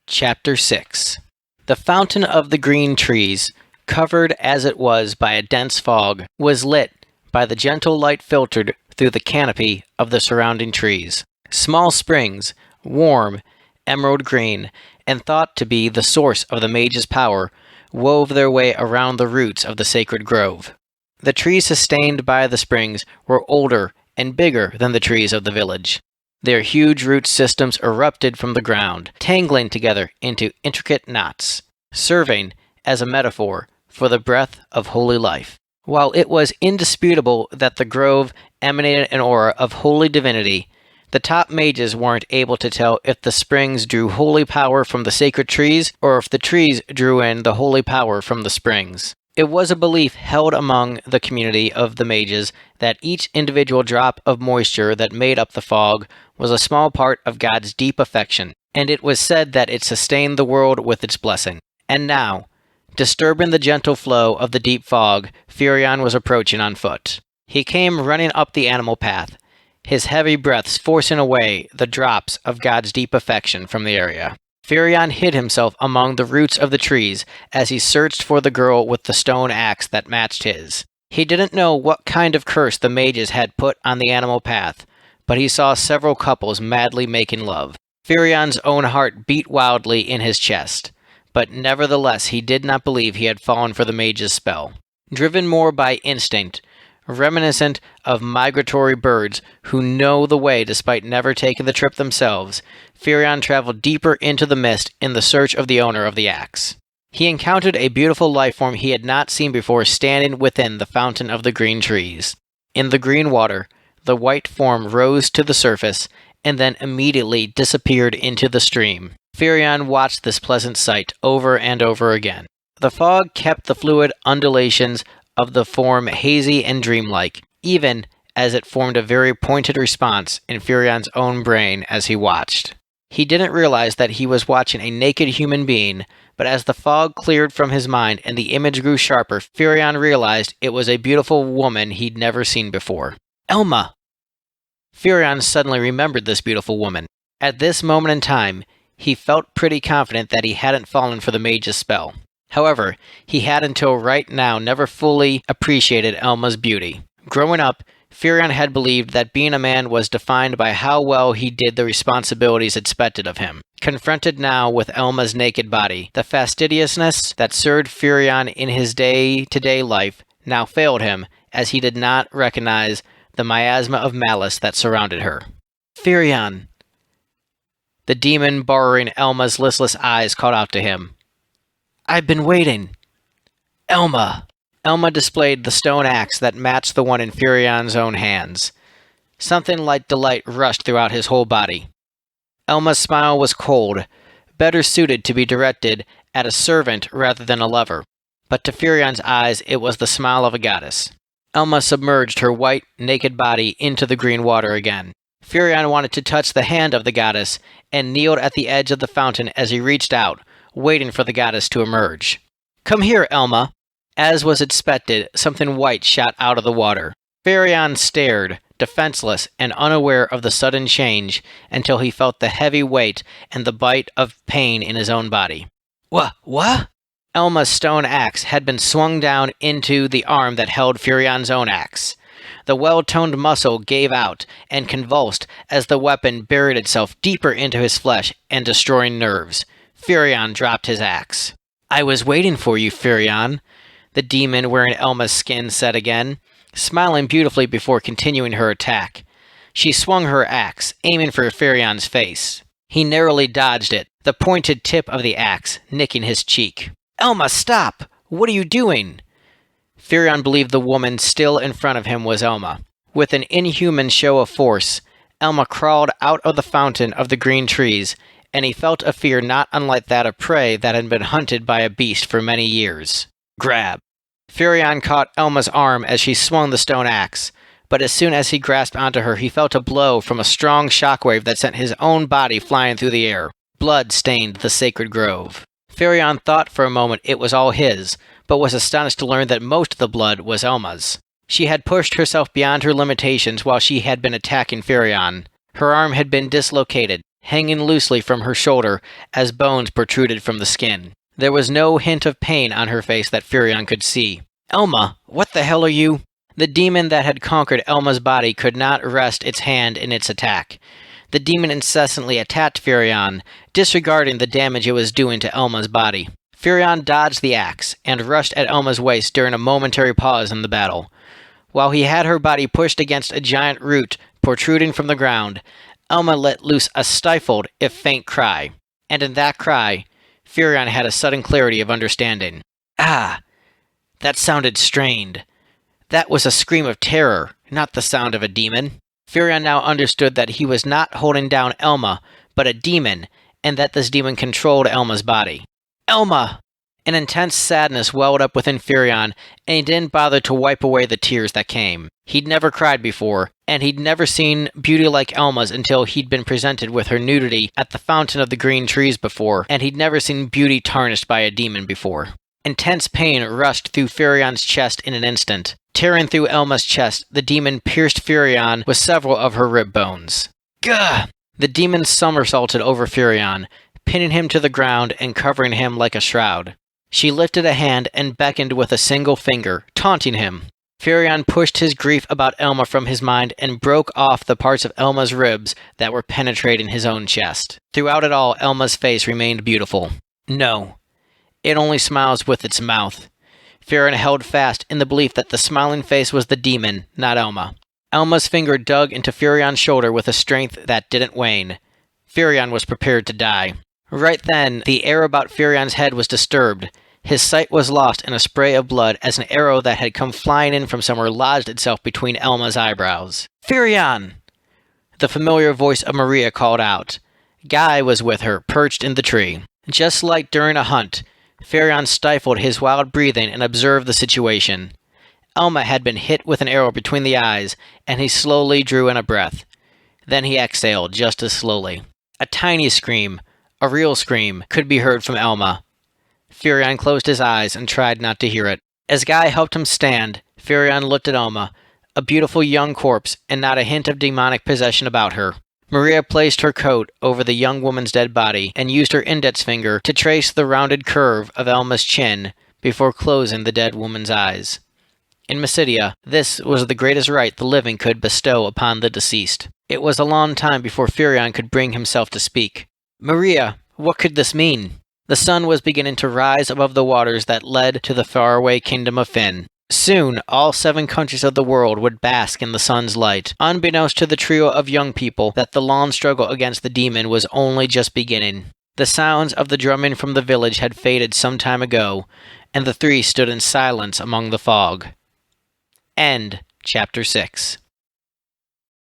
Chapter 6. The Fountain of the Green Trees, covered as it was by a dense fog, was lit by the gentle light filtered through the canopy of the surrounding trees. Small springs, warm, emerald green, and thought to be the source of the mage's power, wove their way around the roots of the sacred grove. The trees sustained by the springs were older and bigger than the trees of the village. Their huge root systems erupted from the ground, tangling together into intricate knots, serving as a metaphor for the breath of holy life. While it was indisputable that the grove emanated an aura of holy divinity, the top mages weren't able to tell if the springs drew holy power from the sacred trees or if the trees drew in the holy power from the springs. It was a belief held among the community of the mages that each individual drop of moisture that made up the fog was a small part of God's deep affection, and it was said that it sustained the world with its blessing. And now, disturbing the gentle flow of the deep fog, Furion was approaching on foot. He came running up the animal path, his heavy breaths forcing away the drops of God's deep affection from the area. Furion hid himself among the roots of the trees as he searched for the girl with the stone axe that matched his. He didn't know what kind of curse the mages had put on the animal path, but he saw several couples madly making love. Furion's own heart beat wildly in his chest, but nevertheless he did not believe he had fallen for the mage's spell. Driven more by instinct, reminiscent of migratory birds who know the way despite never taking the trip themselves, Furion traveled deeper into the mist in the search of the owner of the axe. He encountered a beautiful life form he had not seen before standing within the Fountain of the Green Trees. In the green water, the white form rose to the surface and then immediately disappeared into the stream. Furion watched this pleasant sight over and over again. The fog kept the fluid undulations of the form hazy and dreamlike, even as it formed a very pointed response in Furion's own brain as he watched. He didn't realize that he was watching a naked human being, but as the fog cleared from his mind and the image grew sharper, Furion realized it was a beautiful woman he'd never seen before. Elma! Furion suddenly remembered this beautiful woman. At this moment in time, he felt pretty confident that he hadn't fallen for the mage's spell. However, he had until right now never fully appreciated Elma's beauty. Growing up, Furion had believed that being a man was defined by how well he did the responsibilities expected of him. Confronted now with Elma's naked body, the fastidiousness that served Furion in his day-to-day life now failed him as he did not recognize the miasma of malice that surrounded her. Furion! The demon borrowing Elma's listless eyes called out to him. I've been waiting. Elma! Elma displayed the stone axe that matched the one in Furion's own hands. Something like delight rushed throughout his whole body. Elma's smile was cold, better suited to be directed at a servant rather than a lover, but to Furion's eyes it was the smile of a goddess. Elma submerged her white, naked body into the green water again. Furion wanted to touch the hand of the goddess and kneeled at the edge of the fountain as he reached out, waiting for the goddess to emerge. Come here, Elma! As was expected, something white shot out of the water. Furion stared, defenseless and unaware of the sudden change, until he felt the heavy weight and the bite of pain in his own body. What? Elma's stone axe had been swung down into the arm that held Furion's own axe. The well-toned muscle gave out and convulsed as the weapon buried itself deeper into his flesh and destroying nerves. Furion dropped his axe. I was waiting for you, Furion, the demon wearing Elma's skin said again, smiling beautifully before continuing her attack. She swung her axe, aiming for Furion's face. He narrowly dodged it, the pointed tip of the axe nicking his cheek. Elma, stop! What are you doing? Furion believed the woman still in front of him was Elma. With an inhuman show of force, Elma crawled out of the Fountain of the Green Trees, and he felt a fear not unlike that of prey that had been hunted by a beast for many years. Grab. Furion caught Elma's arm as she swung the stone axe, but as soon as he grasped onto her, he felt a blow from a strong shockwave that sent his own body flying through the air. Blood stained the sacred grove. Furion thought for a moment it was all his, but was astonished to learn that most of the blood was Elma's. She had pushed herself beyond her limitations while she had been attacking Furion. Her arm had been dislocated, hanging loosely from her shoulder as bones protruded from the skin. There was no hint of pain on her face that Furion could see. "Elma, what the hell are you?" The demon that had conquered Elma's body could not rest its hand in its attack. The demon incessantly attacked Furion, disregarding the damage it was doing to Elma's body. Furion dodged the axe and rushed at Elma's waist during a momentary pause in the battle. While he had her body pushed against a giant root protruding from the ground, Elma let loose a stifled, if faint, cry. And in that cry, Furion had a sudden clarity of understanding. Ah! That sounded strained. That was a scream of terror, not the sound of a demon. Furion now understood that he was not holding down Elma, but a demon, and that this demon controlled Elma's body. "Elma!" An intense sadness welled up within Furion, and he didn't bother to wipe away the tears that came. He'd never cried before, and he'd never seen beauty like Elma's until he'd been presented with her nudity at the Fountain of the Green Trees before, and he'd never seen beauty tarnished by a demon before. Intense pain rushed through Furion's chest in an instant. Tearing through Elma's chest, the demon pierced Furion with several of her rib bones. Gah! The demon somersaulted over Furion, pinning him to the ground and covering him like a shroud. She lifted a hand and beckoned with a single finger, taunting him. Furion pushed his grief about Elma from his mind and broke off the parts of Elma's ribs that were penetrating his own chest. Throughout it all, Elma's face remained beautiful. No, it only smiles with its mouth. Furion held fast in the belief that the smiling face was the demon, not Elma. Elma's finger dug into Furion's shoulder with a strength that didn't wane. Furion was prepared to die. Right then, the air about Furion's head was disturbed. His sight was lost in a spray of blood as an arrow that had come flying in from somewhere lodged itself between Elma's eyebrows. "Furion!" The familiar voice of Maria called out. Guy was with her, perched in the tree. Just like during a hunt, Furion stifled his wild breathing and observed the situation. Elma had been hit with an arrow between the eyes, and he slowly drew in a breath. Then he exhaled just as slowly. A tiny scream, a real scream, could be heard from Elma. Furion closed his eyes and tried not to hear it. As Guy helped him stand, Furion looked at Elma, a beautiful young corpse and not a hint of demonic possession about her. Maria placed her coat over the young woman's dead body and used her index finger to trace the rounded curve of Elma's chin before closing the dead woman's eyes. In Mysidia, this was the greatest rite the living could bestow upon the deceased. It was a long time before Furion could bring himself to speak. "Maria, what could this mean?" The sun was beginning to rise above the waters that led to the faraway kingdom of Finn. Soon, all 7 countries of the world would bask in the sun's light, unbeknownst to the trio of young people that the long struggle against the demon was only just beginning. The sounds of the drumming from the village had faded some time ago, and the 3 stood in silence among the fog. End Chapter 6.